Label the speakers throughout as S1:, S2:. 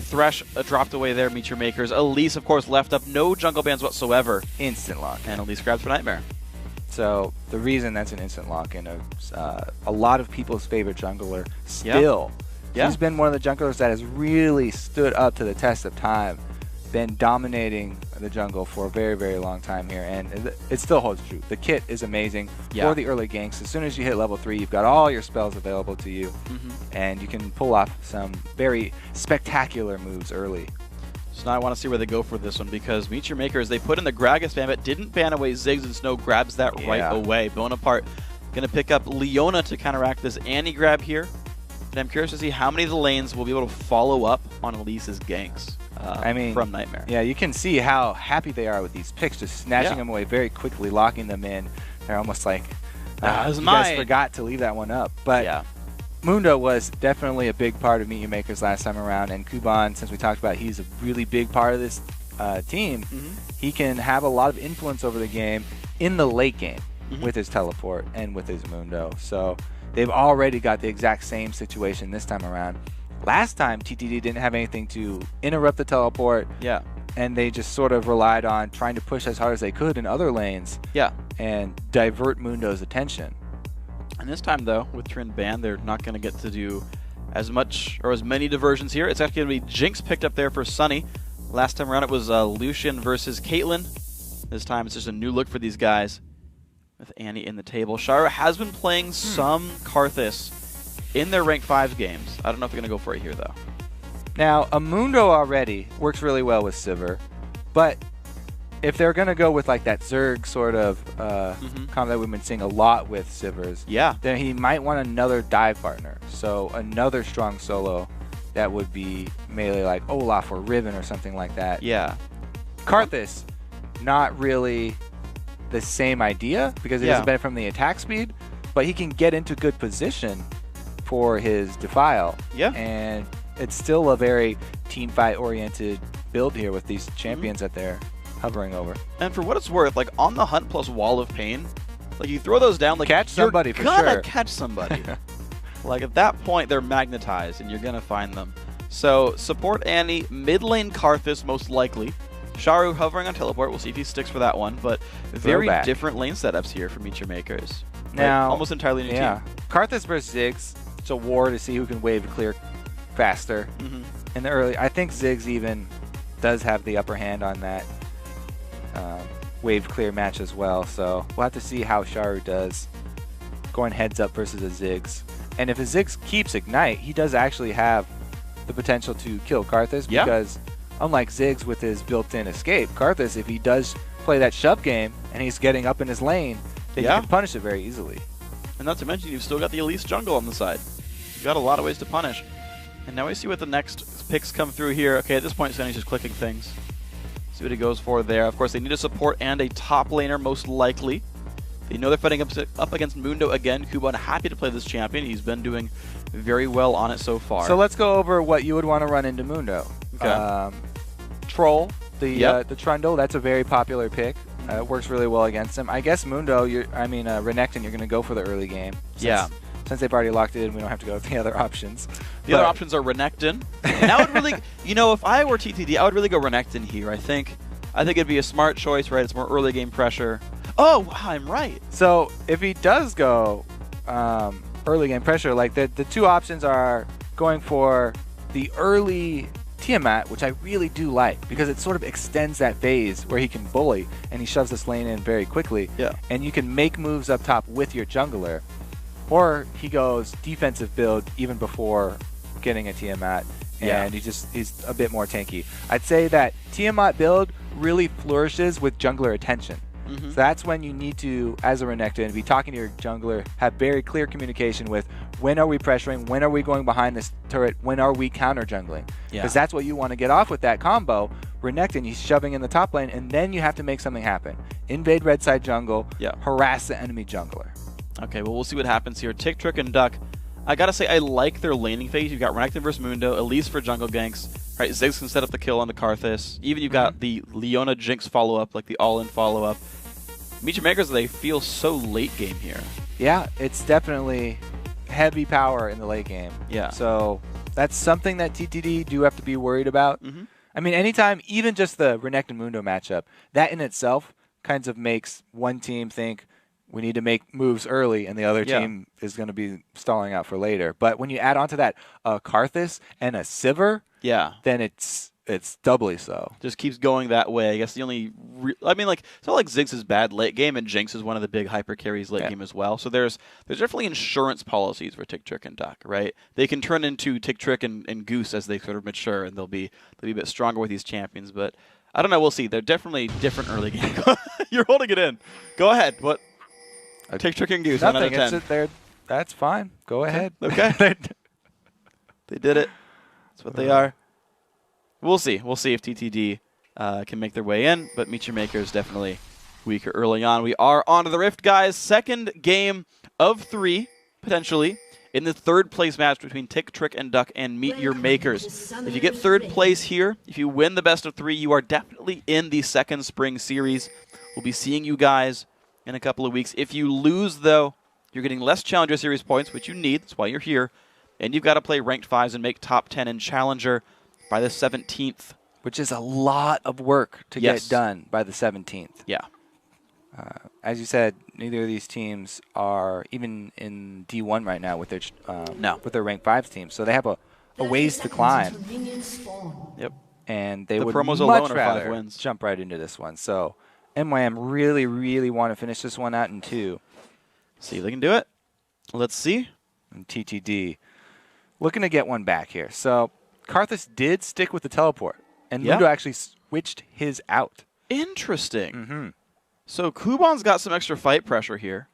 S1: Thresh dropped away there, Meet Your Makers. Elise, of course, left up. No jungle bans whatsoever.
S2: Instant lock.
S1: And Elise grabs for Nightmare.
S2: So the reason that's an instant lock in a lot of people's favorite jungler still.
S1: Yeah.
S2: He's been one of the junglers that has really stood up to the test of time, been dominating the jungle for a very, very long time here, and it still holds true. The kit is amazing for the early ganks. As soon as you hit level 3, you've got all your spells available to you, and you can pull off some very spectacular moves early.
S1: So now I want to see where they go for this one, because Meet Your Makers, they put in the Gragas ban, but didn't ban away Ziggs, and Snow grabs that right away. Bonaparte going to pick up Leona to counteract this Annie grab here. And I'm curious to see how many of the lanes will be able to follow up on Elise's ganks from Nightmare.
S2: Yeah, you can see how happy they are with these picks, just snatching them away very quickly, locking them in. They're almost like, you guys forgot to leave that one up. But Mundo was definitely a big part of Meet Your Makers last time around, and Kuban, since we talked about he's a really big part of this team, he can have a lot of influence over the game in the late game with his teleport and with his Mundo. So they've already got the exact same situation this time around. Last time, TTD didn't have anything to interrupt the teleport, and they just sort of relied on trying to push as hard as they could in other lanes and divert Mundo's attention.
S1: And this time, though, with Trin banned, they're not going to get to do as much or as many diversions here. It's actually going to be Jinx picked up there for Sunny. Last time around, it was Lucian versus Caitlyn. This time, it's just a new look for these guys with Annie in the table. Shara has been playing some Karthus in their Rank 5 games. I don't know if they're going to go for it here, though.
S2: Now, a Mundo already works really well with Sivir, but if they're going to go with like that Zerg sort of combo that we've been seeing a lot with Sivers, then he might want another dive partner. So another strong solo that would be melee like Olaf or Riven or something like that. Karthus, not really the same idea because he doesn't benefit from the attack speed, but he can get into good position for his Defile. And it's still a very team fight oriented build here with these champions that they're hovering over.
S1: And for what it's worth, like on the Hunt plus Wall of Pain, like you throw those down, like
S2: catch somebody for sure.
S1: You're gonna catch somebody. Like at that point, they're magnetized and you're gonna find them. So support Annie, mid lane Karthus most likely. Sharu hovering on teleport. We'll see if he sticks for that one. But very different lane setups here for Meet Your Makers.
S2: Now,
S1: like almost entirely new team.
S2: Karthus versus Ziggs. It's a war to see who can wave clear faster in the early. I think Ziggs even does have the upper hand on that wave clear match as well. So we'll have to see how Sharu does going heads up versus a Ziggs. And if a Ziggs keeps Ignite, he does actually have the potential to kill Karthus because unlike Ziggs with his built-in escape, Karthus, if he does play that shove game and he's getting up in his lane, then you can punish it very easily.
S1: And not to mention, you've still got the Elise jungle on the side. You've got a lot of ways to punish. And now we see what the next picks come through here. Okay, at this point, Sunny's just clicking things. See what he goes for there. Of course, they need a support and a top laner, most likely. They know they're fighting up against Mundo again. Kuban happy to play this champion. He's been doing very well on it so far.
S2: So let's go over what you would want to run into Mundo. Troll, the Trundle, that's a very popular pick. It works really well against him. I guess Mundo, Renekton, you're going to go for the early game. Since they've already locked it in, we don't have to go with the other options.
S1: The other options are Renekton. And I would really, if I were TTD, I would really go Renekton here. I think it'd be a smart choice, right? It's more early game pressure. Oh, wow, I'm right.
S2: So if he does go early game pressure, like the two options are going for the early Tiamat, which I really do like because it sort of extends that phase where he can bully and he shoves this lane in very quickly. And you can make moves up top with your jungler. Or he goes defensive build even before getting a Tiamat, and he's a bit more tanky. I'd say that Tiamat build really flourishes with jungler attention. So that's when you need to, as a Renekton, be talking to your jungler, have very clear communication with when are we pressuring, when are we going behind this turret, when are we counter jungling. Because that's what you want to get off with that combo. Renekton, he's shoving in the top lane, and then you have to make something happen. Invade red side jungle, harass the enemy jungler.
S1: Okay, well, we'll see what happens here. Tick, Trick, and Duck. I gotta say, I like their laning phase. You've got Renekton versus Mundo, Elise for jungle ganks. Right, Ziggs can set up the kill on the Karthus. Even you've got the Leona Jinx follow-up, like the all-in follow-up. Meet Your Makers, they feel so late game here.
S2: Yeah, it's definitely heavy power in the late game.
S1: Yeah.
S2: So That's something that TTD do have to be worried about. I mean, anytime, even just the Renekton Mundo matchup, that in itself kind of makes one team think we need to make moves early, and the other team is going to be stalling out for later. But when you add on to that a Karthus and a Sivir, then it's doubly so.
S1: Just keeps going that way. I guess the only I mean, like, it's not like Ziggs is bad late game, and Jinx is one of the big hyper carries late game as well. So there's definitely insurance policies for Tick, Trick, and Duck, right? They can turn into Tick, Trick, and Goose as they sort of mature, and they'll be a bit stronger with these champions. But I don't know. We'll see. They're definitely different early game. You're holding it in. Go ahead. What? Tick, Trick, and Goose.
S2: Nothing.
S1: 1 out of 10.
S2: That's fine. Go ahead.
S1: Okay. They did it. That's what they are. We'll see. We'll see if TTD can make their way in, but Meet Your Maker is definitely weaker early on. We are on to the Rift, guys. Second game of 3, potentially, in the third place match between Tick, Trick, and Duck and Meet Your Makers. If you get third place here, if you win the best of 3, you are definitely in the second spring series. We'll be seeing you guys in a couple of weeks. If you lose, though, you're getting less Challenger Series points, which you need. That's why you're here. And you've got to play ranked 5s and make top 10 in Challenger by the 17th.
S2: Which is a lot of work to get done by the 17th.
S1: Yeah.
S2: As you said, neither of these teams are even in D1 right now with their with their ranked 5s teams. So they have a ways to climb.
S1: Yep.
S2: And they would
S1: promos
S2: much
S1: alone are 5
S2: rather
S1: wins.
S2: jump right into this one. So MYM really, really want to finish this one out in 2.
S1: See if they can do it. Let's see.
S2: And TTD looking to get one back here. So Karthus did stick with the teleport, and Mundo actually switched his out.
S1: Interesting. So Kuban's got some extra fight pressure here.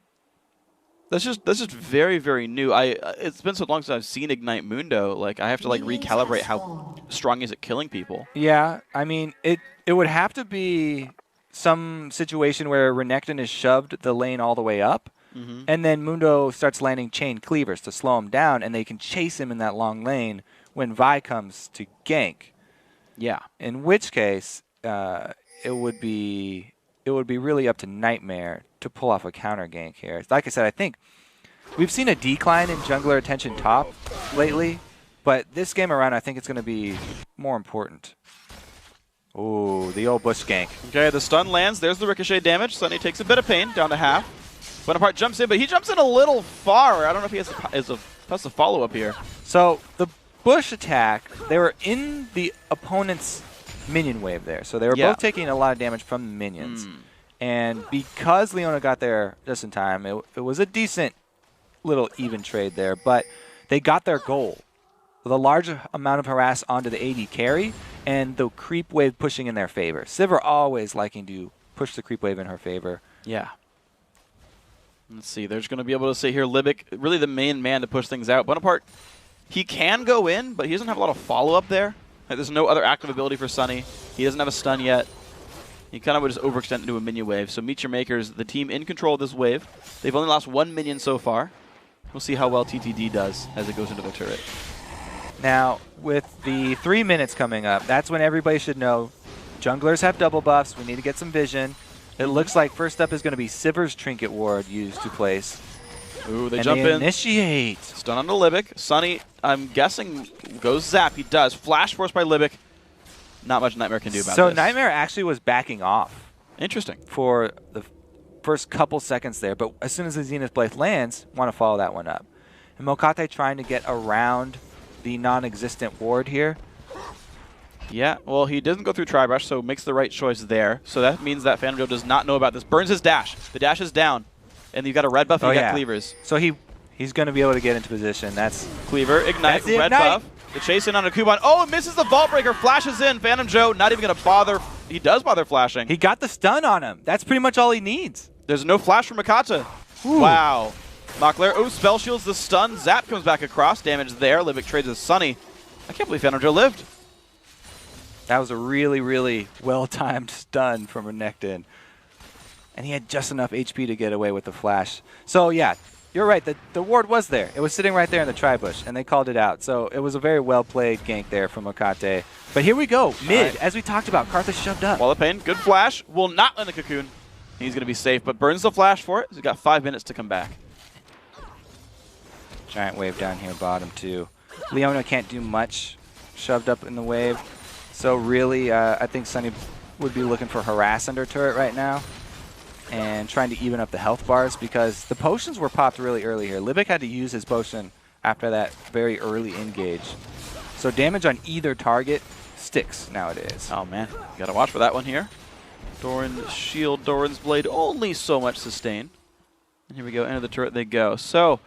S1: That's just very, very new. It's been so long since I've seen Ignite Mundo. Like, I have to recalibrate how strong is it killing people.
S2: Yeah, I mean it would have to be some situation where Renekton is shoved the lane all the way up, and then Mundo starts landing chain cleavers to slow him down, and they can chase him in that long lane when Vi comes to gank.
S1: Yeah.
S2: In which case, it would be really up to Nightmare to pull off a counter gank here. Like I said, I think we've seen a decline in jungler attention top lately, but this game around, I think it's going to be more important. Ooh, the old bush gank.
S1: Okay, the stun lands. There's the ricochet damage. Sunny takes a bit of pain, down to half. Bonaparte jumps in, but he jumps in a little far. I don't know if he has a follow-up here.
S2: So the bush attack, they were in the opponent's minion wave there. So they were both taking a lot of damage from the minions. And because Leona got there just in time, it was a decent little even trade there. But they got their goal. The large amount of harass onto the AD carry and the creep wave pushing in their favor. Sivir always liking to push the creep wave in her favor.
S1: Yeah. Let's see. They're just going to be able to sit here. Libic, really the main man to push things out. Bonaparte, he can go in, but he doesn't have a lot of follow-up there. There's no other active ability for Sunny. He doesn't have a stun yet. He kind of would just overextend into a minion wave. So Meet Your Makers, the team in control of this wave. They've only lost 1 minion so far. We'll see how well TTD does as it goes into the turret.
S2: Now, with the 3 minutes coming up, that's when everybody should know junglers have double buffs. We need to get some vision. It looks like first up is going to be Sivir's Trinket Ward used to place.
S1: Ooh, they
S2: and
S1: jump
S2: they
S1: in.
S2: Initiate.
S1: Stun onto Libic. Sunny, I'm guessing, goes zap. He does. Flash force by Libic. Not much Nightmare can do about this.
S2: So Nightmare actually was backing off.
S1: Interesting.
S2: For the first couple seconds there, but as soon as the Zenith Blade lands, want to follow that one up. And Mokate trying to get around the non-existent ward here.
S1: Yeah, well, he doesn't go through Tri-Brush, so makes the right choice there. So that means that Phantom Joe does not know about this. Burns his dash. The dash is down. And you've got a red buff, you got cleavers.
S2: So he's going to be able to get into position. That's
S1: Cleaver, Ignite, red buff. The chase in on a Kuban. Oh, misses the Vault Breaker, flashes in. Phantom Joe not even going to bother. He does bother flashing.
S2: He got the stun on him. That's pretty much all he needs.
S1: There's no flash from Makata. Ooh. Wow. Mockler, oh, spell shields the stun. Zap comes back across. Damage there. Libic trades with Sunny. I can't believe Phantom Joe lived.
S2: That was a really, really well-timed stun from Renekton. And he had just enough HP to get away with the flash. So, yeah, you're right. The ward was there. It was sitting right there in the tri-bush, and they called it out. So it was a very well-played gank there from Okate. But here we go. Mid, as we talked about, Karthus shoved up.
S1: Wall of Pain, good flash. Will not land the cocoon. He's going to be safe, but burns the flash for it. He's got 5 minutes to come back.
S2: Giant wave down here, bottom 2. Leona can't do much shoved up in the wave. So really, I think Sunny would be looking for harass under turret right now and trying to even up the health bars because the potions were popped really early here. Libic had to use his potion after that very early engage. So damage on either target sticks nowadays.
S1: Oh man, gotta watch for that one here. Doran's shield, Doran's blade, only so much sustain. And here we go, into the turret they go. So,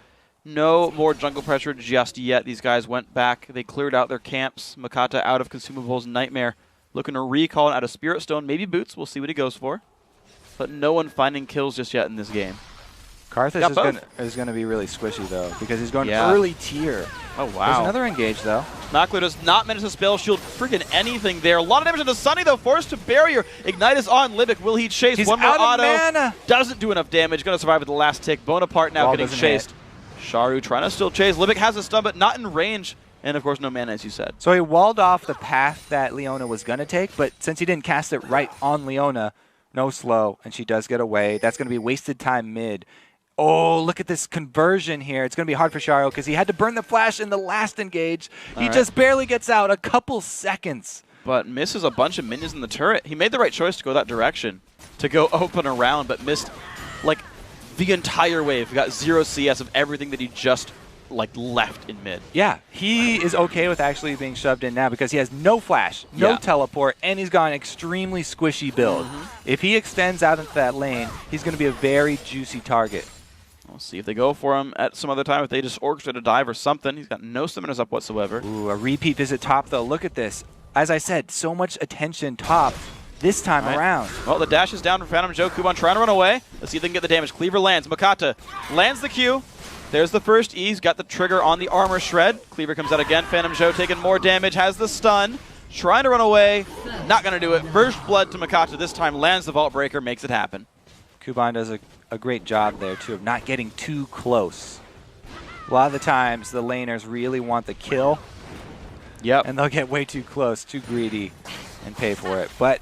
S1: no more jungle pressure just yet. These guys went back, they cleared out their camps. Makata out of consumables, Nightmare looking to recall out of Spirit Stone, maybe Boots, we'll see what he goes for. But no one finding kills just yet in this game.
S2: Karthus is going to be really squishy, though, because he's going early tier.
S1: Oh, wow.
S2: There's another engage, though.
S1: Makler does not manage to spell shield freaking anything there. A lot of damage into Sunny, though, forced to barrier. Ignite is on Libic. Will he chase?
S2: He's
S1: One more
S2: out
S1: auto.
S2: of mana.
S1: Doesn't do enough damage. Going to survive with the last tick. Bonaparte now getting chased. Sharu trying to still chase. Libic has a stun, but not in range. And, of course, no mana, as you said.
S2: So he walled off the path that Leona was going to take, but since he didn't cast it right on Leona, no slow, and she does get away. That's going to be wasted time mid. Oh, look at this conversion here. It's going to be hard for Sharu because he had to burn the flash in the last engage. He just barely gets out, a couple seconds.
S1: But misses a bunch of minions in the turret. He made the right choice to go that direction, to go open around, but missed, like, the entire wave. He got 0 CS of everything that he just, like, left in mid.
S2: Yeah, he is okay with actually being shoved in now because he has no flash, no teleport, and he's got an extremely squishy build. If he extends out into that lane, he's going to be a very juicy target.
S1: We'll see if they go for him at some other time, if they just orchestrate a dive or something. He's got no summoners up whatsoever.
S2: Ooh, a repeat visit top, though. Look at this. As I said, so much attention top this time around.
S1: Well, the dash is down for Phantom Joe. Kuban trying to run away. Let's see if they can get the damage. Cleaver lands. Makata lands the Q. There's the first E. He's got the trigger on the armor shred. Cleaver comes out again. Phantom Joe taking more damage. Has the stun. Trying to run away. Not going to do it. First blood to Makata. This time lands the Vault Breaker. Makes it happen.
S2: Kuban does a great job there, too, of not getting too close. A lot of the times, the laners really want the kill.
S1: Yep.
S2: And they'll get way too close, too greedy, and pay for it. But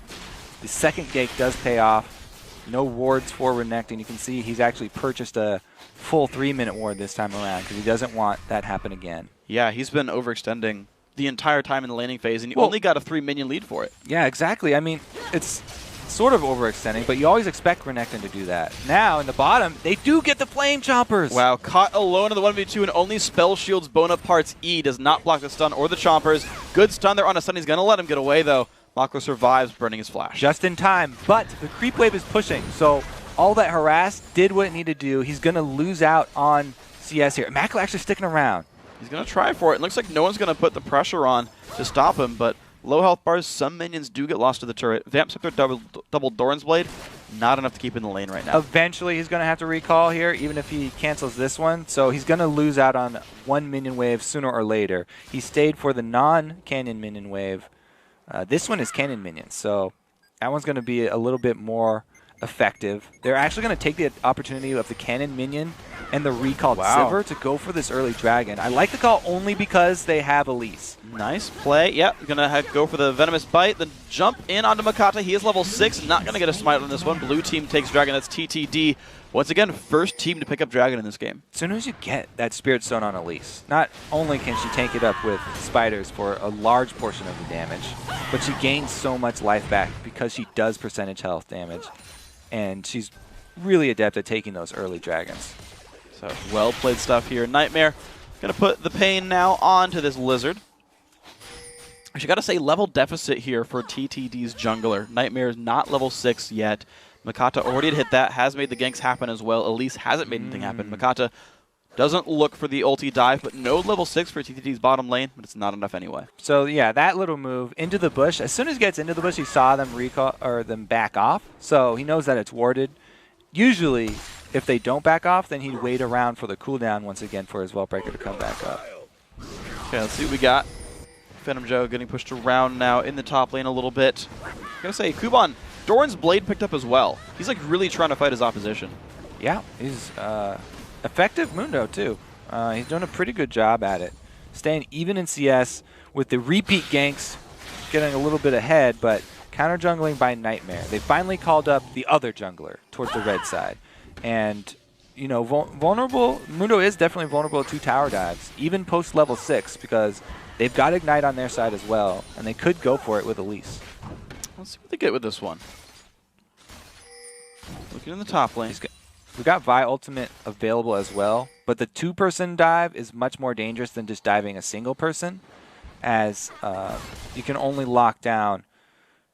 S2: the second gank does pay off. No wards for Renekton. You can see he's actually purchased a full 3-minute ward this time around because he doesn't want that happen again.
S1: Yeah, he's been overextending the entire time in the laning phase, and he only got a 3-minion lead for it.
S2: Yeah, exactly. I mean, it's sort of overextending, but you always expect Renekton to do that. Now, in the bottom, they do get the Flame Chompers.
S1: Wow, caught alone in the 1v2 and only Spell Shield's Bonaparte's E does not block the stun or the Chompers. Good stun there on a stun. He's going to let him get away, though. Makler survives, burning his flash.
S2: Just in time, but the creep wave is pushing, so all that harass did what it needed to do. He's going to lose out on CS here. Makler actually sticking around.
S1: He's going to try for it. It looks like no one's going to put the pressure on to stop him, but low health bars, some minions do get lost to the turret. Vamp Scepter double Doran's Blade, not enough to keep in the lane right now.
S2: Eventually he's going to have to recall here, even if he cancels this one. So he's going to lose out on one minion wave sooner or later. He stayed for the non-cannon minion wave. This one is cannon minions, so that one's going to be a little bit more effective. They're actually going to take the opportunity of the cannon minion and the recalled Sivir to go for this early dragon. I like the call only because they have Elise.
S1: Nice play. Yep, going to go for the Venomous Bite, then jump in onto Makata. He is level 6, not going to get a smite on this one. Blue team takes dragon. That's TTD. Once again, first team to pick up dragon in this game.
S2: As soon as you get that Spirit Stone on Elise, not only can she tank it up with spiders for a large portion of the damage, but she gains so much life back because she does percentage health damage. And she's really adept at taking those early dragons.
S1: So well-played stuff here. Nightmare going to put the pain now onto this Lizard. Actually, got to say, level deficit here for TTD's jungler. Nightmare is not level 6 yet. Makata already hit that, has made the ganks happen as well. Elise hasn't made anything happen. Makata doesn't look for the ulti dive, but no level 6 for TTD's bottom lane, but it's not enough anyway.
S2: So yeah, that little move into the bush. As soon as he gets into the bush, he saw them recall or them back off, so he knows that it's warded. Usually, if they don't back off, then he'd wait around for the cooldown once again for his Wellbreaker to come back up.
S1: Okay, let's see what we got. Phantom Joe getting pushed around now in the top lane a little bit. I'm gonna say, Kuban, Doran's Blade picked up as well. He's like really trying to fight his opposition.
S2: Yeah, he's effective Mundo too. He's doing a pretty good job at it. Staying even in CS with the repeat ganks, getting a little bit ahead, but counter jungling by Nightmare. They finally called up the other jungler towards the red side. And you know, vulnerable. Mundo is definitely vulnerable to tower dives, even post level 6, because they've got Ignite on their side as well, and they could go for it with Elise.
S1: Let's see what they get with this one. Looking in the top lane.
S2: We've got Vi ultimate available as well, but the 2-person dive is much more dangerous than just diving a single person, as you can only lock down.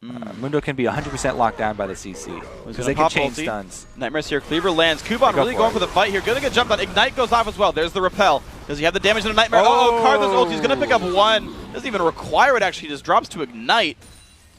S2: Mundo can be 100% locked down by the CC because they can chain stuns.
S1: Nightmare's here. Cleaver lands. Kuban really going for the fight here. Gonna get jumped on. Ignite goes off as well. There's the repel. Does he have the damage in a Nightmare? Oh, Karthus ult. He's gonna pick up one. Doesn't even require it, actually. He just drops to Ignite.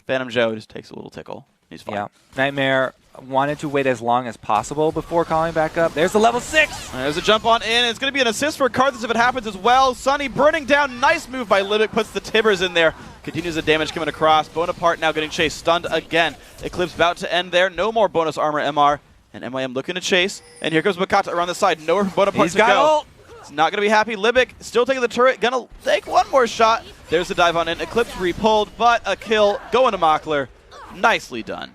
S1: Phantom Joe just takes a little tickle. He's fine.
S2: Yeah. Nightmare wanted to wait as long as possible before calling back up. There's the level 6.
S1: There's a jump on in. It's going to be an assist for Karthus if it happens as well. Sunny burning down. Nice move by Libic. Puts the Tibbers in there. Continues the damage coming across. Bonaparte now getting chased. Stunned again. Eclipse about to end there. No more bonus armor MR. And MYM looking to chase. And here comes Makata around the side. Nowhere for Bonaparte
S2: He's
S1: to
S2: got
S1: go.
S2: Ult.
S1: It's not going to be happy. Libic still taking the turret. Going to take one more shot. There's the dive on in. Eclipse repulled, but a kill going to Mockler. Nicely done.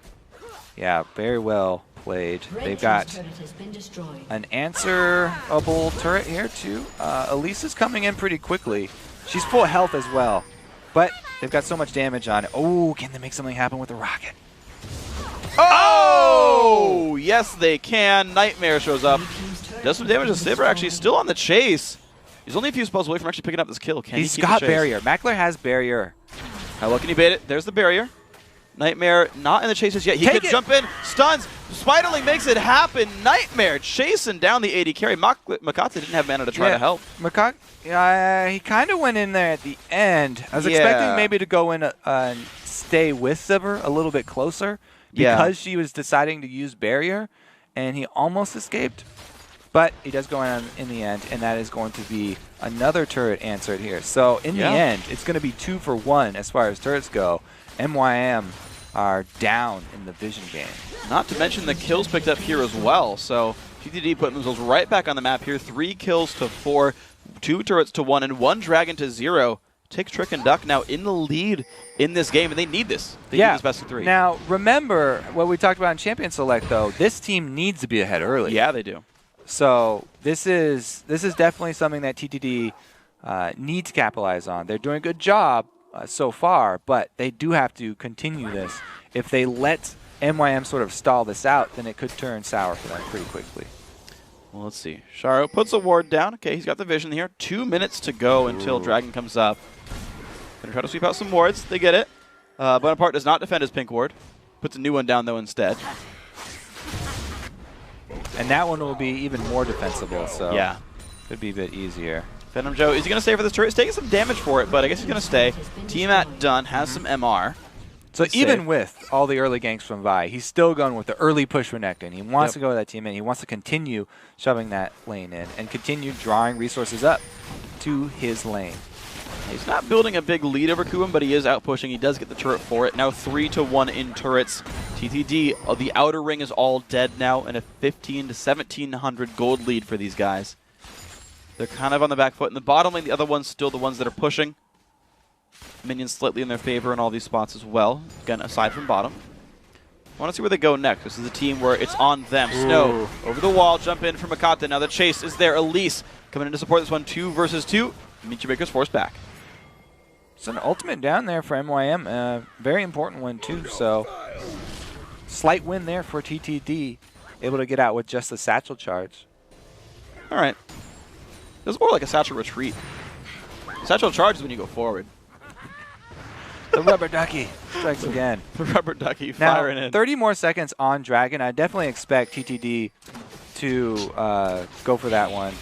S2: Yeah, very well played. They've got an answerable turret here too. Elise is coming in pretty quickly. She's full health as well, but they've got so much damage on it. Oh, can they make something happen with the rocket?
S1: Oh! Yes, they can. Nightmare shows up. Does some damage to Saber, actually still on the chase. He's only a few spells away from actually picking up this kill. Can
S2: He's
S1: he keep
S2: got
S1: the chase?
S2: barrier. Mackler has barrier.
S1: How well can he bait it? There's the barrier. Nightmare not in the chases yet. He could jump in, stuns, Spiderling makes it happen. Nightmare chasing down the AD carry. Makata didn't have mana to try to help.
S2: Makata, he kind of went in there at the end. I was expecting maybe to go in and stay with Sivir a little bit closer because she was deciding to use barrier, and he almost escaped. But he does go in the end, and that is going to be another turret answered here. So in the end, it's going to be 2 for 1 as far as turrets go. MYM are down in the vision game.
S1: Not to mention the kills picked up here as well. So TTD putting themselves right back on the map here. 3 kills to 4, 2 turrets to 1, and 1 dragon to 0. Takes Trick and Duck now in the lead in this game, and they need this. They need this best of 3.
S2: Now, remember what we talked about in Champion Select, though. This team needs to be ahead early.
S1: Yeah, they do.
S2: So this is definitely something that TTD need to capitalize on. They're doing a good job so far, but they do have to continue this. If they let MYM sort of stall this out, then it could turn sour for them pretty quickly.
S1: Well, let's see. Sharo puts a ward down. Okay, he's got the vision here. 2 minutes to go until Dragon comes up. Gonna try to sweep out some wards. They get it. Bonaparte does not defend his pink ward. Puts a new one down, though, instead.
S2: And that one will be even more defensible, so could be a bit easier.
S1: Phantom Joe, is he going to stay for this turret? He's taking some damage for it, but I guess he's going to stay. Tiamat done, has some MR.
S2: So even with all the early ganks from Vi, he's still going with the early push for Nectin. He wants to go with that team in. He wants to continue shoving that lane in and continue drawing resources up to his lane.
S1: He's not building a big lead over Kuban, but he is out pushing. He does get the turret for it. Now 3 to 1 in turrets. TTD, the outer ring is all dead now, and a 15 to 1700 gold lead for these guys. They're kind of on the back foot. In the bottom lane, the other ones still the ones that are pushing. Minions slightly in their favor in all these spots as well. Again, aside from bottom. I want to see where they go next. This is a team where it's on them. Snow over the wall, jump in for Makata. Now the chase is there. Elise coming in to support this one. 2 versus 2. Michi Baker's forced back.
S2: It's an ultimate down there for MYM. Very important one, too. So, slight win there for TTD. Able to get out with just the satchel charge.
S1: All right. This is more like a satchel retreat. Satchel charge is when you go forward.
S2: The rubber ducky strikes again.
S1: The rubber ducky
S2: now,
S1: firing in.
S2: 30 more seconds on Dragon. I definitely expect TTD to go for that one.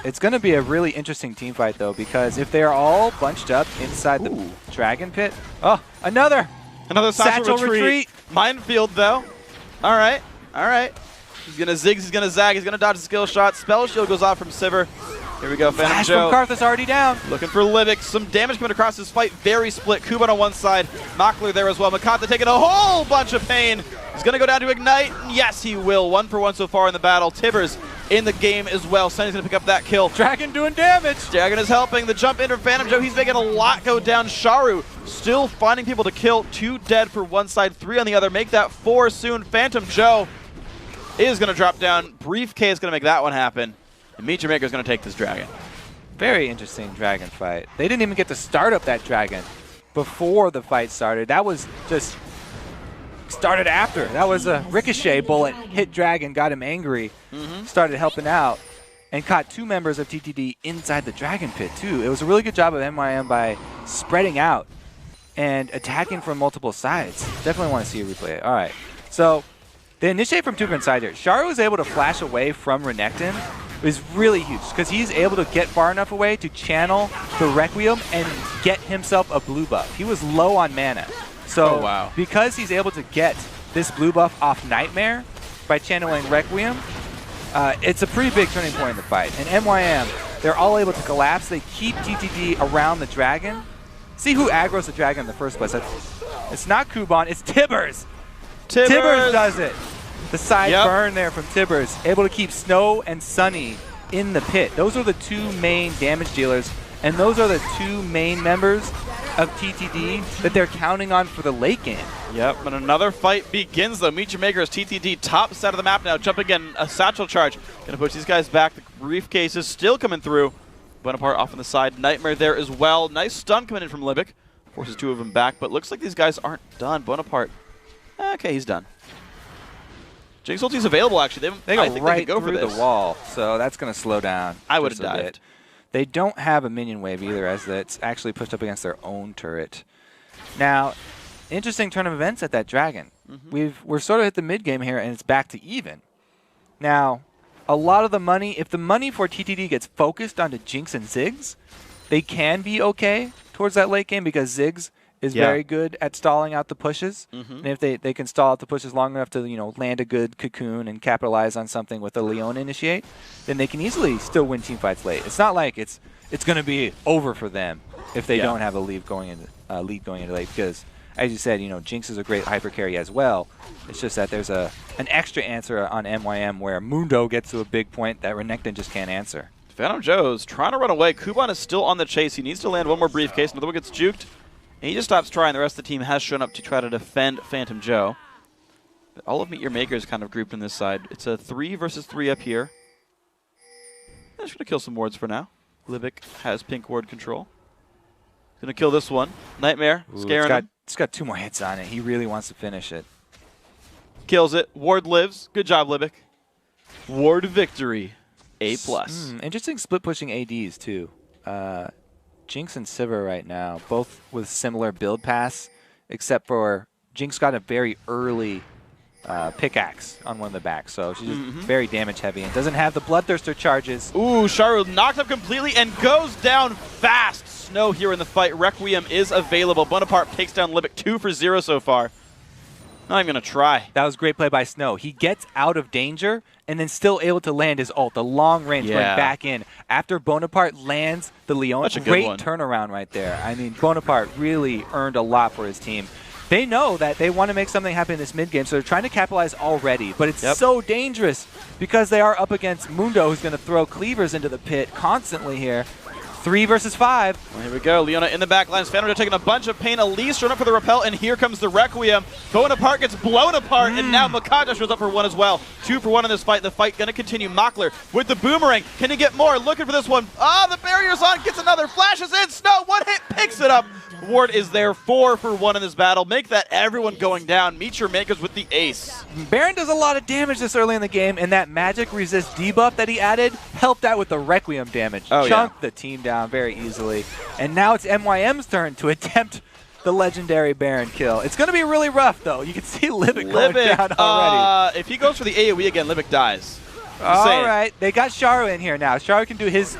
S2: It's going to be a really interesting team fight, though, because if they're all bunched up inside the Dragon Pit... Oh, another satchel retreat.
S1: Minefield, though. All right. All right. He's going to zig. He's going to zag. He's going to dodge a skill shot. Spell shield goes off from Sivir. Here we go. Phantom Joe.
S2: Flash from Karthus already down.
S1: Looking for Libic. Some damage coming across this fight. Very split. Kuban on one side. Mockler there as well. Makata taking a whole bunch of pain. He's going to go down to Ignite. Yes, he will. 1 for 1 so far in the battle. Tibbers in the game as well. Sunny's going to pick up that kill.
S2: Dragon doing damage.
S1: Dragon is helping. The jump in for Phantom Joe. He's making a lot go down. Sharu still finding people to kill. 2 dead for one side, 3 on the other. Make that 4 soon. Phantom Joe is going to drop down. Briefcase is going to make that one happen. And Meet Your Maker is going to take this dragon.
S2: Very interesting dragon fight. They didn't even get to start up that dragon before the fight started. That was just started after. That was a ricochet bullet, hit dragon, got him angry, started helping out, and caught 2 members of TTD inside the dragon pit too. It was a really good job of MYM by spreading out and attacking from multiple sides. Definitely want to see a replay. All right, so they initiate from 2 different sides here. Sharu was able to flash away from Renekton. It was really huge because he's able to get far enough away to channel the Requiem and get himself a blue buff. He was low on mana. So because he's able to get this blue buff off Nightmare by channeling Requiem, it's a pretty big turning point in the fight. And MYM, they're all able to collapse. They keep TTD around the dragon. See who aggroes the dragon in the first place. It's not Kuban, it's Tibbers. Tibbers does it. The side burn there from Tibbers, able to keep Snow and Sunny in the pit. Those are the 2 main damage dealers, and those are the 2 main members of TTD that they're counting on for the late game.
S1: Yep, and another fight begins though. Meet Your Maker is TTD top side of the map now. Jumping in a satchel charge. Gonna push these guys back. The briefcase is still coming through. Bonaparte off on the side. Nightmare there as well. Nice stun coming in from Libic. Forces 2 of them back, but looks like these guys aren't done. Bonaparte, okay, he's done. Jinx ulti's available actually.
S2: They go right through the wall, so that's going to slow down.
S1: I would have dived.
S2: They don't have a minion wave either, as that's actually pushed up against their own turret. Now, interesting turn of events at that dragon. We're sort of hit the mid game here, and it's back to even. Now, a lot of the money, if the money for TTD gets focused onto Jinx and Ziggs, they can be okay towards that late game because Ziggs is very good at stalling out the pushes. And if they can stall out the pushes long enough to land a good cocoon and capitalize on something with a Leon initiate, then they can easily still win team fights late. It's not like it's going to be over for them if they don't have a lead going into late because, as you said, Jinx is a great hyper carry as well. It's just that there's an extra answer on MYM where Mundo gets to a big point that Renekton just can't answer.
S1: Phantom Joe's trying to run away. Kuban is still on the chase. He needs to land one more briefcase. Another one gets juked. And he just stops trying. The rest of the team has shown up to try to defend Phantom Joe. But all of Meet Your Maker is kind of grouped on this side. It's a 3 versus 3 up here. I'm just going to kill some wards for now. Libic has pink ward control. Going to kill this one. Nightmare, scaring him.
S2: It's got 2 more hits on it. He really wants to finish it.
S1: Kills it. Ward lives. Good job, Libic. Ward victory. A+.
S2: Interesting split pushing ADs, too. Jinx and Sivir right now, both with similar build paths, except for Jinx got a very early pickaxe on one of the backs, so she's just very damage heavy and doesn't have the Bloodthirster charges.
S1: Ooh, Sharu knocked up completely and goes down fast. Snow here in the fight. Requiem is available. Bonaparte takes down Libic 2 for 0 so far. Not even going to try.
S2: That was great play by Snow. He gets out of danger and then still able to land his ult, the long range going back in. After Bonaparte lands the Leon, great turnaround right there. I mean, Bonaparte really earned a lot for his team. They know that they want to make something happen in this mid game, so they're trying to capitalize already. But it's so dangerous because they are up against Mundo, who's going to throw cleavers into the pit constantly here. 3 versus 5.
S1: Well, here we go. Leona in the back lines. Phantom taking a bunch of pain. Elise showing up for the repel, and here comes the Requiem. Bonaparte gets blown apart, and now Makata shows up for 1 as well. 2 for 1 in this fight. The fight going to continue. Mockler with the boomerang. Can he get more? Looking for this one. Ah, the barrier's on. Gets another. Flashes in. Snow, 1 hit. Picks it up. Ward is there. 4 for 1 in this battle. Make that everyone going down. Meet Your Makers with the ace.
S2: Baron does a lot of damage this early in the game, and that magic resist debuff that he added helped out with the Requiem damage. Chunked the team down very easily. And now it's MYM's turn to attempt the legendary Baron kill. It's going to be really rough, though. You can see Libic going down already.
S1: If he goes for the AoE again, Libic dies.
S2: All right. They got Sharu in here now. Sharu can do his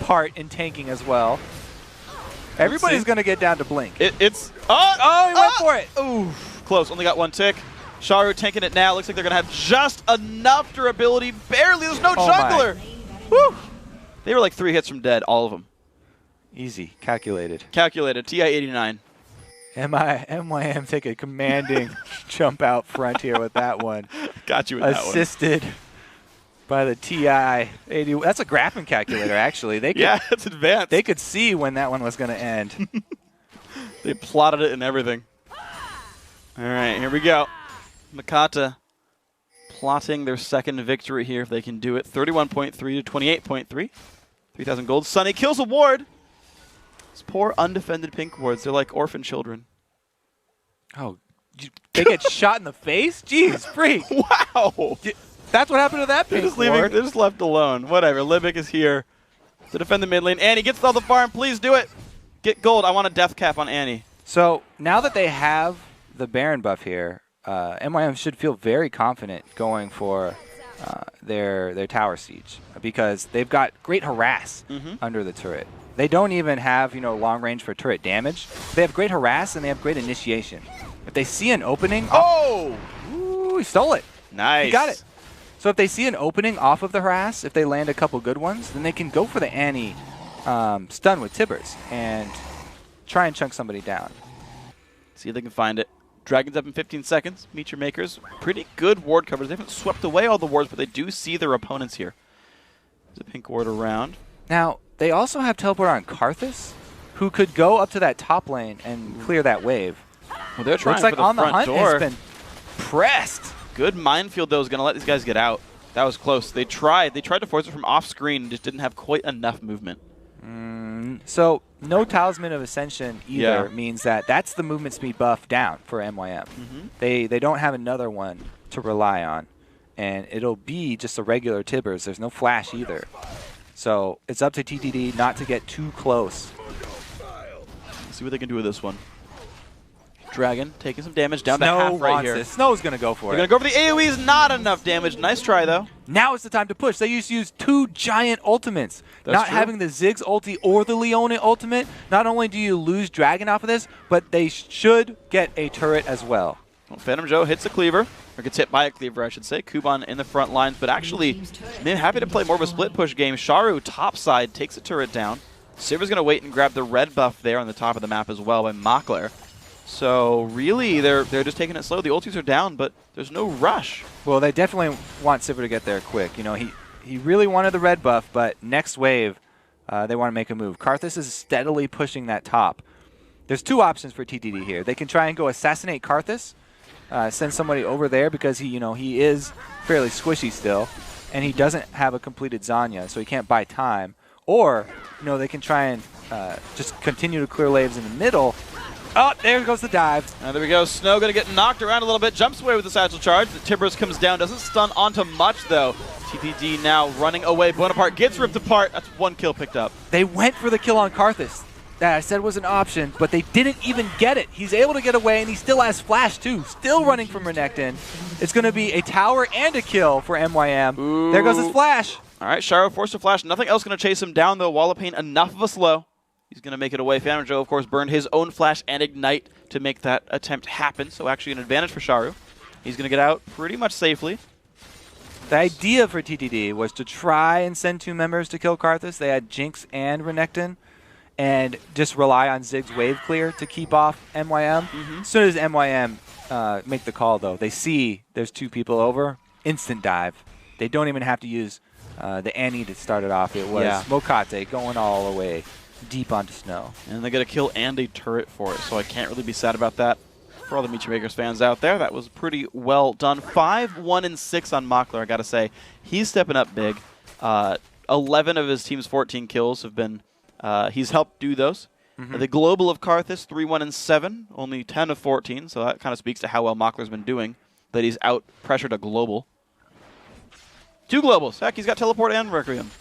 S2: part in tanking as well. Everybody's going to get down to Blink.
S1: He went for it. Ooh, close. Only got 1 tick. Sharu tanking it now. Looks like they're going to have just enough durability. Barely. There's no jungler. Woo. They were like 3 hits from dead, all of them.
S2: Easy. Calculated.
S1: Calculated. TI-89.
S2: MYM take a commanding jump out front here with that one.
S1: Got you with that one.
S2: Assisted by the TI-80. That's a graphing calculator, actually. They could,
S1: it's advanced.
S2: They could see when that one was going to end.
S1: They plotted it and everything. All right, here we go. Makata plotting their second victory here if they can do it. 31.3 to 28.3. 3,000 gold. Sunny kills a ward. These poor undefended pink wards. They're like orphan children.
S2: Oh, they get shot in the face? Jeez, freak.
S1: Wow.
S2: That's what happened to that pink ward.
S1: They're just left alone. Whatever. Libic is here to defend the mid lane. Annie gets all the farm. Please do it. Get gold. I want a death cap on Annie.
S2: So now that they have the Baron buff here, MYM should feel very confident going for their tower siege because they've got great harass under the turret. They don't even have long range for turret damage. They have great harass and they have great initiation. If they see an opening, ooh, he stole it.
S1: Nice.
S2: He got it. So if they see an opening off of the harass, if they land a couple good ones, then they can go for the Annie stun with Tibbers and try and chunk somebody down.
S1: See if they can find it. Dragons up in 15 seconds. Meet your makers. Pretty good ward coverage. They haven't swept away all the wards, but they do see their opponents here. There's a pink ward around.
S2: Now, they also have teleport on Karthus, who could go up to that top lane and clear that wave.
S1: Well, they're trying
S2: Looks like
S1: for the
S2: On the
S1: front
S2: Hunt
S1: door.
S2: has been pressed.
S1: Good minefield, though, is going to let these guys get out. That was close. They tried. They tried to force it from off screen and just didn't have quite enough movement.
S2: So no Talisman of Ascension either means that's the movement speed buff down for MYM. They don't have another one to rely on, and it'll be just a regular Tibbers. There's no flash either. So it's up to TTD not to get too close.
S1: Let's see what they can do with this one. Dragon taking some damage down
S2: Snow
S1: to half right
S2: wants
S1: here.
S2: this. Snow's going to go for
S1: They're
S2: it.
S1: going to go for the AoEs. Not enough damage. Nice try, though.
S2: Now is the time to push. They used to use 2 giant ultimates.
S1: That's
S2: not
S1: true.
S2: having the Ziggs ulti or the Leone ultimate, not only do you lose Dragon off of this, but they should get a turret as well.
S1: Well, Phantom Joe hits a cleaver, or gets hit by a cleaver, I should say. Kuban in the front lines, but actually, they're happy to play more of a split push game. Sharu topside takes a turret down. Sivir's going to wait and grab the red buff there on the top of the map as well by Makler. So really, they're just taking it slow. The ultis are down, but there's no rush.
S2: Well, they definitely want Sivir to get there quick. He really wanted the red buff, but next wave, they want to make a move. Karthus is steadily pushing that top. There's 2 options for TTD here. They can try and go assassinate Karthus, send somebody over there because he is fairly squishy still, and he doesn't have a completed Zanya, so he can't buy time. Or they can try and just continue to clear waves in the middle. Oh, there goes the dive.
S1: And there we go. Snow going to get knocked around a little bit. Jumps away with the satchel charge. The Tibbers comes down. Doesn't stun onto much, though. TTD now running away. Bonaparte gets ripped apart. That's 1 kill picked up.
S2: They went for the kill on Karthus. That I said was an option, but they didn't even get it. He's able to get away, and he still has flash, too. Still running from Renekton. It's going to be a tower and a kill for MYM.
S1: Ooh.
S2: There goes his flash.
S1: All right, Sharo forced to flash. Nothing else going to chase him down, though. Wall of Pain, enough of a slow. He's going to make it away. Phantom Joe, of course, burned his own flash and ignite to make that attempt happen. So actually an advantage for Sharu. He's going to get out pretty much safely.
S2: The idea for TTD was to try and send 2 members to kill Karthus. They had Jinx and Renekton, and just rely on Ziggs wave clear to keep off MYM. As soon as MYM make the call, though, they see there's 2 people over, instant dive. They don't even have to use the Annie to start it off. It was Mokate going all the way deep onto Snow.
S1: And they got to kill and a turret for it, so I can't really be sad about that. For all the Meet Your Makers fans out there, that was pretty well done. 5, 1, and 6 on Makler, I got to say. He's stepping up big. 11 of his team's 14 kills have been, he's helped do those. The Global of Karthus, 3, 1, and 7, only 10 of 14, so that kind of speaks to how well Makler's been doing, that he's out-pressured a Global. 2 Globals. Heck, he's got Teleport and Requiem.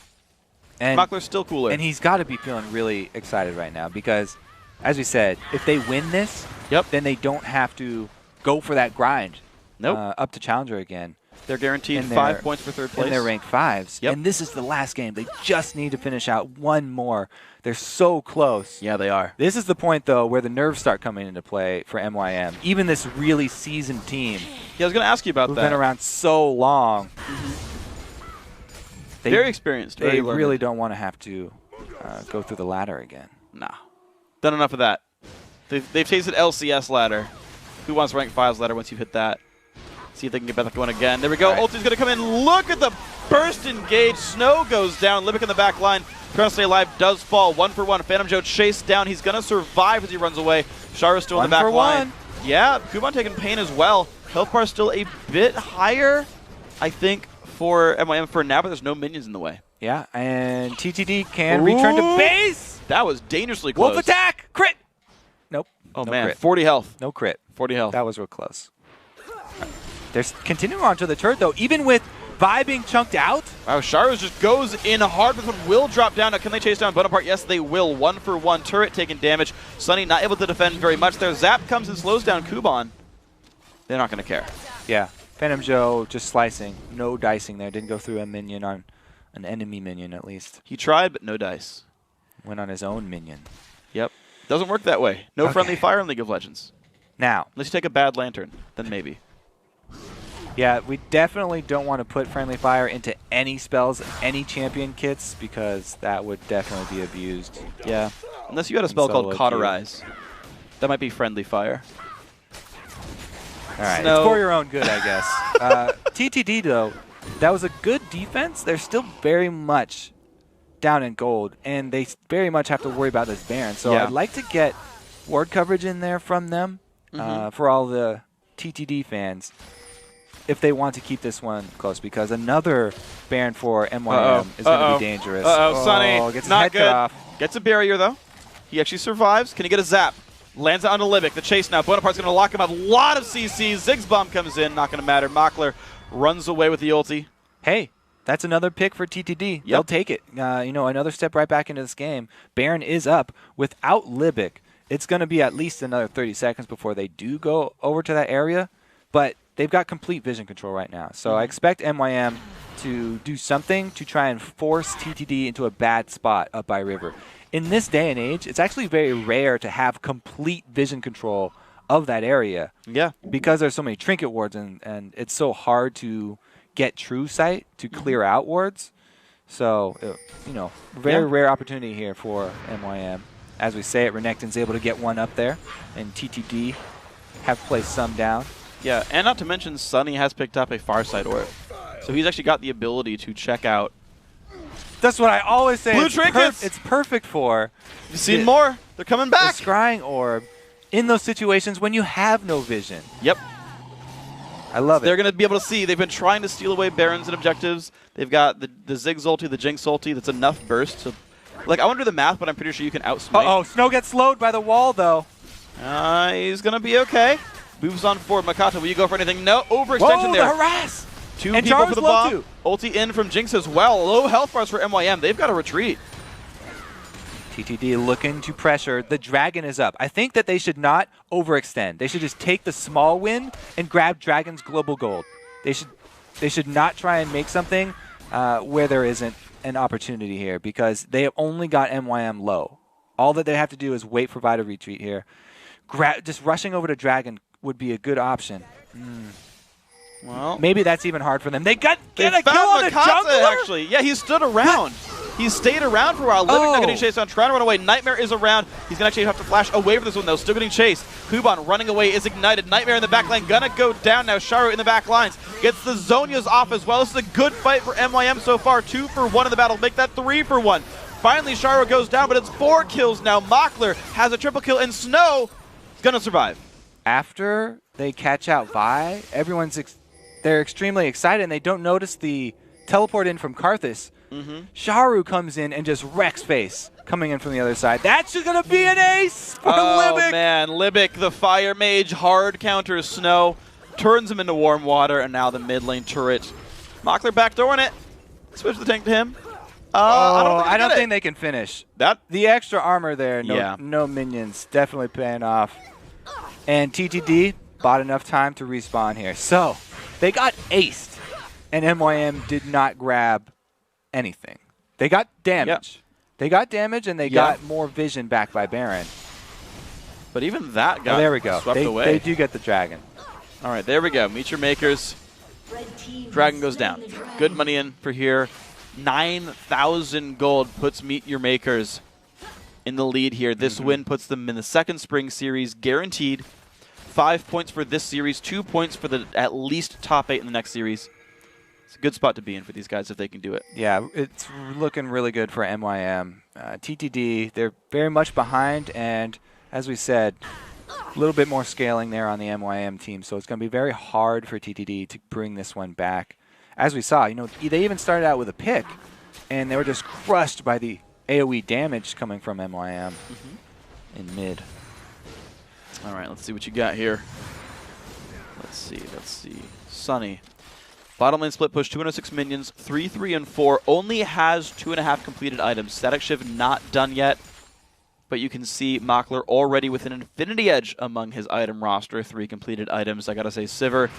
S1: And Makler's still cooler.
S2: And he's got to be feeling really excited right now because, as we said, if they win this, then they don't have to go for that grind up to Challenger again.
S1: They're guaranteed 5 points for 3rd place.
S2: And they're ranked 5s. And this is the last game. They just need to finish out 1 more. They're so close.
S1: Yeah, they are.
S2: This is the point, though, where the nerves start coming into play for MYM. Even this really seasoned team.
S1: Yeah, I was going to ask you about that.
S2: Who've been around so long.
S1: Very experienced.
S2: They really don't want to have to go through the ladder again.
S1: Nah. Done enough of that. They've tasted LCS ladder. Who wants rank 5's ladder once you hit that? See if they can get back going again. There we go. Ulti's going to come in. Look at the burst engage. Snow goes down. Libic in the back line. Trying to stay alive. Does fall. 1 for 1. Phantom Joe chased down. He's going to survive as he runs away. Sharu's still in the back line. Yeah, Kuban taking pain as well. Health bar still a bit higher. I think, for MYM for now, but there's no minions in the way.
S2: Yeah, and TTD can return to base.
S1: That was dangerously close.
S2: Wolf attack! Crit! Nope.
S1: Oh,
S2: no
S1: man.
S2: Crit.
S1: 40 health.
S2: No crit.
S1: 40 health.
S2: That was real close. They're continuing on to the turret, though. Even with Vi being chunked out.
S1: Wow, Sharos just goes in hard, but this one will drop down. Now, can they chase down Bonaparte? Yes, they will. 1-for-1. Turret taking damage. Sunny not able to defend very much there. Zap comes and slows down Kuban. They're not going to care.
S2: Yeah. Phantom Joe just slicing. No dicing there. Didn't go through a minion on an enemy minion, at least.
S1: He tried, but no dice.
S2: Went on his own minion.
S1: Yep. Doesn't work that way. No friendly fire in League of Legends.
S2: Now.
S1: Unless you take a bad lantern, then maybe.
S2: Yeah, we definitely don't want to put friendly fire into any spells, any champion kits, because that would definitely be abused.
S1: Yeah. Unless you had a spell called Cauterize. That might be friendly fire.
S2: All right, it's for your own good, I guess. TTD, though, that was a good defense. They're still very much down in gold, and they very much have to worry about this Baron. So I'd like to get ward coverage in there from them for all the TTD fans if they want to keep this one close, because another Baron for MYM is going to be dangerous.
S1: Sunny,
S2: gets
S1: not
S2: his head
S1: good.
S2: cut off.
S1: Gets a barrier, though. He actually survives. Can he get a zap? Lands it onto Libic. The chase now. Bonaparte's going to lock him up. A lot of CCs. Ziggs bomb comes in. Not going to matter. Mockler runs away with the ulti.
S2: Hey, that's another pick for TTD. They'll take it. You know, another step right back into this game. Baron is up. Without Libic, it's going to be at least another 30 seconds before they do go over to that area. But they've got complete vision control right now. So I expect MYM to do something to try and force TTD into a bad spot up by River. In this day and age, it's actually very rare to have complete vision control of that area.
S1: Yeah.
S2: Because there's so many trinket wards and it's so hard to get true sight to clear out wards. So, you know, very rare opportunity here for MYM. As we say it, Renekton's able to get one up there, and TTD have placed some down.
S1: Yeah, and not to mention, Sunny has picked up a Farsight orb. So he's actually got the ability to check out.
S2: That's what I always say.
S1: Blue trinkets!
S2: It's perfect for.
S1: You've seen more. They're coming back.
S2: The scrying orb in those situations when you have no vision.
S1: Yep.
S2: I love it.
S1: They're going to be able to see. They've been trying to steal away Barons and objectives. They've got the Ziggs ulti, the Jinx ulti. That's enough burst. To, like, I want to do the math, but I'm pretty sure you can outsmite.
S2: Uh-oh, Snow gets slowed by the wall, though.
S1: He's going to be okay. Moves on forward. Makato, will you go for anything? No. Overextension there.
S2: The harass.
S1: Two
S2: and
S1: people
S2: Jar's
S1: for the
S2: low
S1: bomb.
S2: too.
S1: Ulti in from Jinx as well. Low health bars for MYM. They've got to retreat.
S2: TTD looking to pressure. The Dragon is up. I think that they should not overextend. They should just take the small win and grab Dragon's global gold. They should not try and make something where there isn't an opportunity here, because they have only got MYM low. All that they have to do is wait for Vi to retreat here. Just rushing over to Dragon would be a good option.
S1: Well,
S2: maybe that's even hard for them. They get a kill on the
S1: Makata,
S2: jungler?
S1: actually. Yeah, he stood around. He stayed around for a while. Living not getting chased down, trying to run away. Nightmare is around. He's going to actually have to flash away from this one, though. Still getting chased. Kuban running away is ignited. Nightmare in the back lane. Gonna go down now. Sharu in the back lines. Gets the Zhonya's off as well. This is a good fight for MYM so far. 2 for 1 in the battle. Make that 3 for 1. Finally, Sharu goes down, but it's 4 kills now. Mockler has a triple kill, and Snow is going to survive.
S2: After they catch out Vi, they're extremely excited, and they don't notice the teleport in from Karthus. Sharu comes in and just wrecks face coming in from the other side. That's just going to be an ace for Libic.
S1: Oh, man. Libic, the Fire Mage, hard counters Snow, turns him into warm water, and now the mid lane turret. Mockler backdooring it. Switch the tank to him.
S2: I don't think they can finish. The extra armor there, no minions, definitely paying off. And TTD bought enough time to respawn here. So they got aced, and MYM did not grab anything. They got damage. They got damage, and they got more vision back by Baron.
S1: But even that got
S2: there we go.
S1: Swept away.
S2: They do get the Dragon.
S1: All right, there we go. Meet your makers. Dragon goes down. Good money in for here. 9,000 gold puts Meet Your Makers in the lead here. This win puts them in the second spring series, guaranteed. 5 points for this series, 2 points for the at least top 8 in the next series. It's a good spot to be in for these guys if they can do it. Yeah, it's looking really good for MYM. TTD, they're very much behind, and as we said, a little bit more scaling there on the MYM team, so it's going to be very hard for TTD to bring this one back.
S2: as we saw, they even started out with a pick, and they were just crushed by the AoE damage coming from MYM in mid.
S1: All right, let's see what you got here. Let's see. Sunny. Bottom lane split push, 206 minions, 3, 3, and 4. Only has 2.5 completed items. Static Shiv not done yet, but you can see Mockler already with an Infinity Edge among his item roster. 3 completed items. I gotta say, Sivir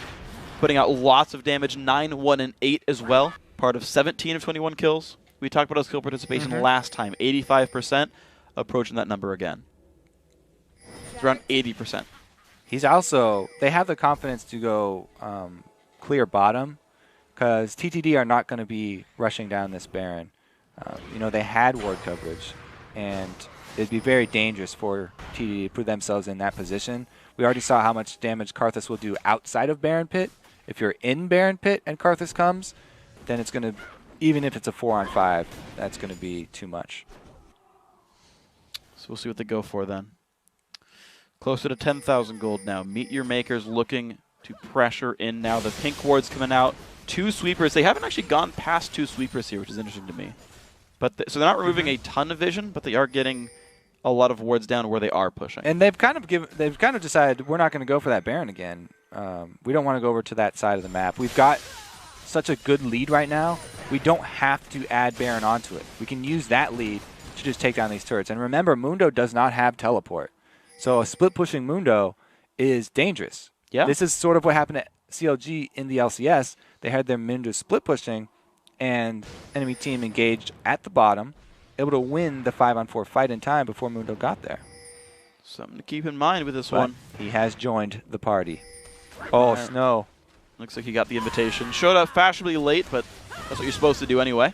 S1: putting out lots of damage, 9, 1, and 8 as well. Part of 17 of 21 kills. We talked about his kill participation last time, 85%. Approaching that number again. It's around 80%.
S2: He's also, they have the confidence to go clear bottom, because TTD are not going to be rushing down this Baron. They had ward coverage, and it'd be very dangerous for TTD to put themselves in that position. We already saw how much damage Karthus will do outside of Baron Pit. If you're in Baron Pit and Karthus comes, then it's going to, even if it's a 4-on-5, that's going to be too much.
S1: So we'll see what they go for then. Closer to 10,000 gold now. Meteor Makers looking to pressure in now. The pink ward's coming out. 2 sweepers. They haven't actually gone past 2 sweepers here, which is interesting to me. But so they're not removing a ton of vision, but they are getting a lot of wards down where they are pushing.
S2: And they've kind of decided we're not going to go for that Baron again. We don't want to go over to that side of the map. We've got such a good lead right now. We don't have to add Baron onto it. We can use that lead to just take down these turrets. And remember, Mundo does not have teleport. So a split pushing Mundo is dangerous.
S1: Yeah.
S2: This is sort of what happened at CLG in the LCS. They had their Mundo split pushing, and enemy team engaged at the bottom, able to win the 5-on-4 fight in time before Mundo got there.
S1: Something to keep in mind with this one.
S2: He has joined the party. Oh, Snow.
S1: Looks like he got the invitation. Showed up fashionably late, but that's what you're supposed to do anyway.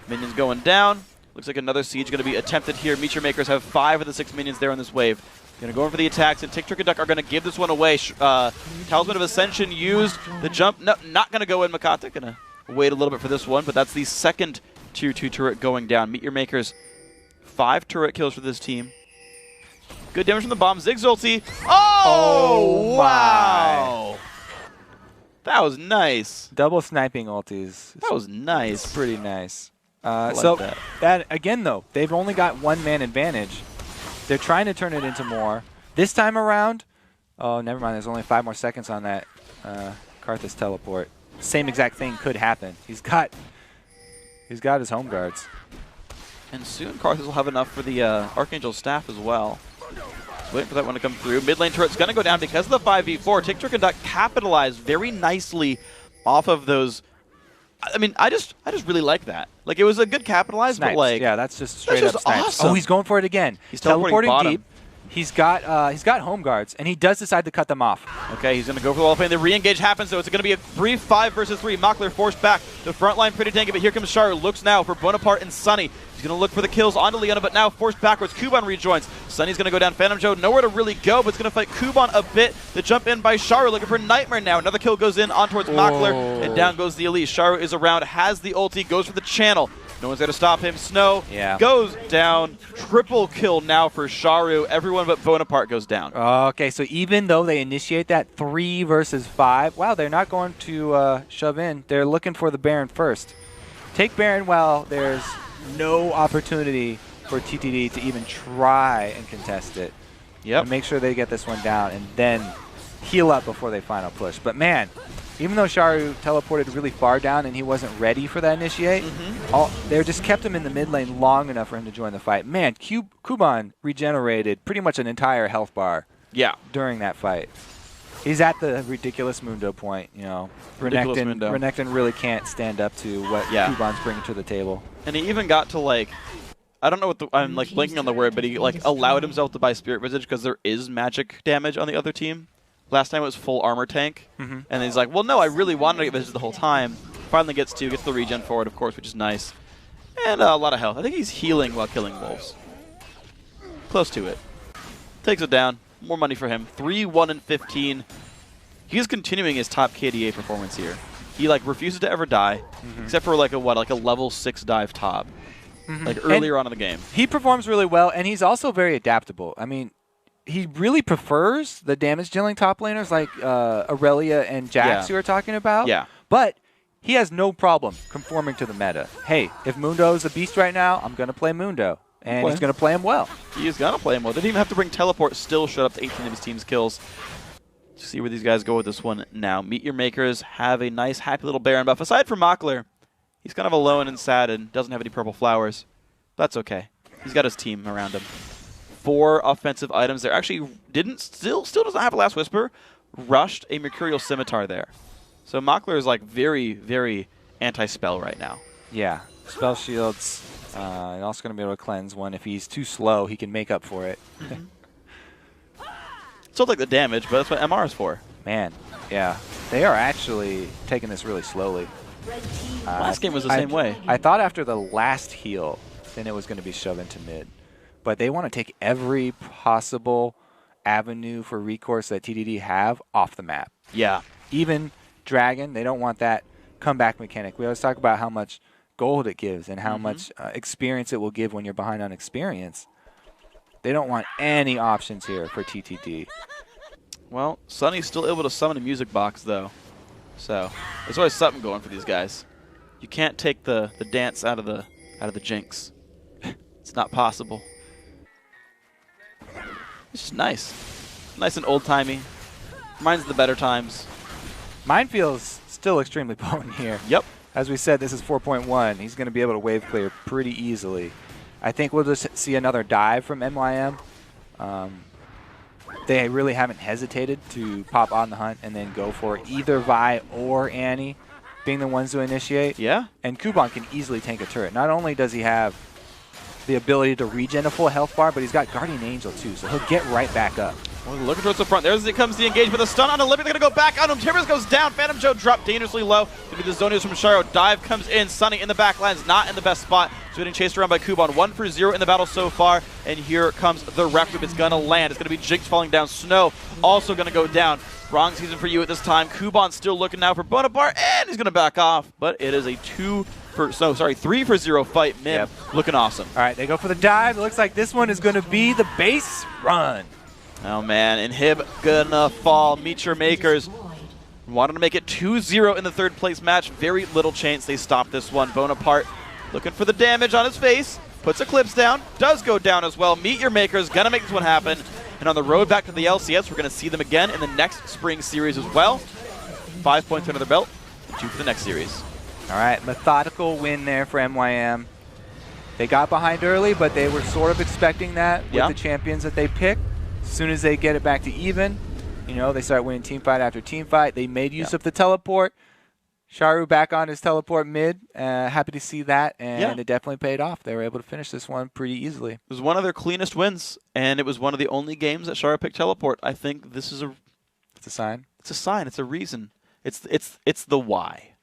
S1: Minions going down. Looks like another siege going to be attempted here. Meteor Makers have 5 of the 6 minions there on this wave. Going to go in for the attacks, and Tick, Trick, and Duck are going to give this one away. Talisman of Ascension used. The jump, no, not going to go in. Makata going to wait a little bit for this one, but that's the second Tier 2 turret going down. Meteor Makers, 5 turret kills for this team. Good damage from the bomb. Ziggs ulti. Oh, wow. That was nice.
S2: Double sniping ultis.
S1: That was nice.
S2: It's pretty nice.
S1: So
S2: that again, though, they've only got 1-man advantage. They're trying to turn it into more. This time around, oh, never mind. There's only 5 more seconds on that Karthus teleport. Same exact thing could happen. He's got his home guards.
S1: And soon Karthus will have enough for the Archangel staff as well. Just waiting for that one to come through. Mid lane turret's going to go down because of the 5v4. Tick, Trick, and Duck capitalized very nicely off of those. I mean, I just really like that. Like, it was a good capitalize,
S2: Snipes.
S1: but like,
S2: yeah, that's just straight up snipes.
S1: awesome.
S2: Oh, he's going for it again.
S1: He's teleporting
S2: deep. He's got home guards, and he does decide to cut them off.
S1: Okay, he's going to go for the wall of fame. The re-engage happens, though. It's going to be a brief 5 versus 3. Mockler forced back. The front line pretty tanky, but here comes Sharu. Looks now for Bonaparte and Sunny. He's going to look for the kills onto Leona, but now forced backwards. Kuban rejoins. Sunny's going to go down. Phantom Joe, nowhere to really go, but it's going to fight Kuban a bit. The jump in by Sharu, looking for Nightmare now. Another kill goes in on towards Mockler, and down goes the Elise. Sharu is around, has the ulti, goes for the channel. No one's there to stop him. Snow goes down. Triple kill now for Sharu. Everyone but Bonaparte goes down.
S2: Okay, so even though they initiate that 3 versus 5, wow, they're not going to shove in. They're looking for the Baron first. Take Baron while there's no opportunity for TTD to even try and contest it.
S1: Yep.
S2: And make sure they get this one down and then heal up before they final push. But man, even though Sharu teleported really far down and he wasn't ready for that initiate, they just kept him in the mid lane long enough for him to join the fight. Man, Kuban regenerated pretty much an entire health bar during that fight. He's at the ridiculous Mundo point, you know. Renekton really can't stand up to what Kuban's bringing to the table.
S1: And he even got to, like, I don't know what I'm like blanking on the word, but he like allowed himself to buy Spirit Visage because there is magic damage on the other team. Last time it was full armor tank, and he's like, well, no, I really wanted to get Visage the whole time. Finally gets the regen forward, of course, which is nice. And a lot of health. I think he's healing while killing wolves. Close to it. Takes it down. More money for him. 3, 1, and 15. He's continuing his top KDA performance here. He like refuses to ever die, except for like a level 6 dive top, like earlier on in the game.
S2: He performs really well, and he's also very adaptable. I mean, he really prefers the damage dealing top laners like Aurelia and Jax you were talking about.
S1: Yeah.
S2: But he has no problem conforming to the meta. Hey, if Mundo's a beast right now, I'm going to play Mundo. And he's going to play him well.
S1: He is going to play him well. Didn't even have to bring teleport. Still showed up to 18 of his team's kills. See where these guys go with this one now. Meet Your Makers have a nice, happy little Baron buff. Aside from Mockler, he's kind of alone and sad and doesn't have any purple flowers. That's okay. He's got his team around him. 4 offensive items there. Actually, still doesn't have a Last Whisper. Rushed a Mercurial Scimitar there. So Mockler is like very, very anti-spell right now.
S2: Yeah. Spell shields. And also going to be able to cleanse one. If he's too slow, he can make up for it.
S1: Still take the damage, but that's what MR is for.
S2: Man, yeah. They are actually taking this really slowly.
S1: Last game was the same way.
S2: I thought after the last heal, then it was going to be shoved into mid. But they want to take every possible avenue for recourse that TTD have off the map.
S1: Yeah.
S2: Even Dragon, they don't want that comeback mechanic. We always talk about how much gold it gives and how much experience it will give when you're behind on experience. They don't want any options here for TTD.
S1: Well, Sunny's still able to summon a music box, though. So there's always something going for these guys. You can't take the dance out of the Jinx. It's not possible. It's just nice. Nice and old-timey. Reminds of the better times.
S2: Mine feels still extremely potent here.
S1: Yep.
S2: As we said, this is 4.1. He's going to be able to wave clear pretty easily. I think we'll just see another dive from MYM. They really haven't hesitated to pop on the hunt and then go for either Vi or Annie being the ones to initiate.
S1: Yeah.
S2: And Kuban can easily tank a turret. Not only does he have the ability to regen a full health bar, but he's got Guardian Angel too, so he'll get right back up.
S1: Well, looking towards the front. There's it comes the engagement. The stun on Olivia. They're going to go back on him. Timbers goes down. Phantom Joe dropped dangerously low. Maybe the Zonius from Sharo. Dive comes in. Sunny in the back lines. Not in the best spot. So getting chased around by Kuban. 1 for 0 in the battle so far. And here comes the Requiem. It's going to land. It's going to be Jinx falling down. Snow also going to go down. Wrong season for you at this time. Kuban still looking now for Bonaparte. And he's going to back off. But it is a 3 for 0 fight. MYM looking awesome.
S2: All right, they go for the dive. It looks like this one is going to be the base run.
S1: Oh man, Inhib gonna fall. Meet Your Makers. Wanted to make it 2-0 in the 3rd place match. Very little chance they stop this one. Bonaparte looking for the damage on his face. Puts Eclipse down. Does go down as well. Meet Your Makers. Gonna make this one happen. And on the road back to the LCS, we're gonna see them again in the next spring series as well. 5 points under their belt. 2 for the next series.
S2: All right, methodical win there for MYM. They got behind early, but they were sort of expecting that with the champions that they picked. As soon as they get it back to even, you know, they start winning team fight after team fight. They made use of the teleport. Sharu back on his teleport mid. Happy to see that, and it definitely paid off. They were able to finish this one pretty easily. It
S1: was one of their cleanest wins, and it was one of the only games that Sharu picked teleport. I think this is
S2: It's a sign.
S1: It's a sign. It's a reason. It's the why.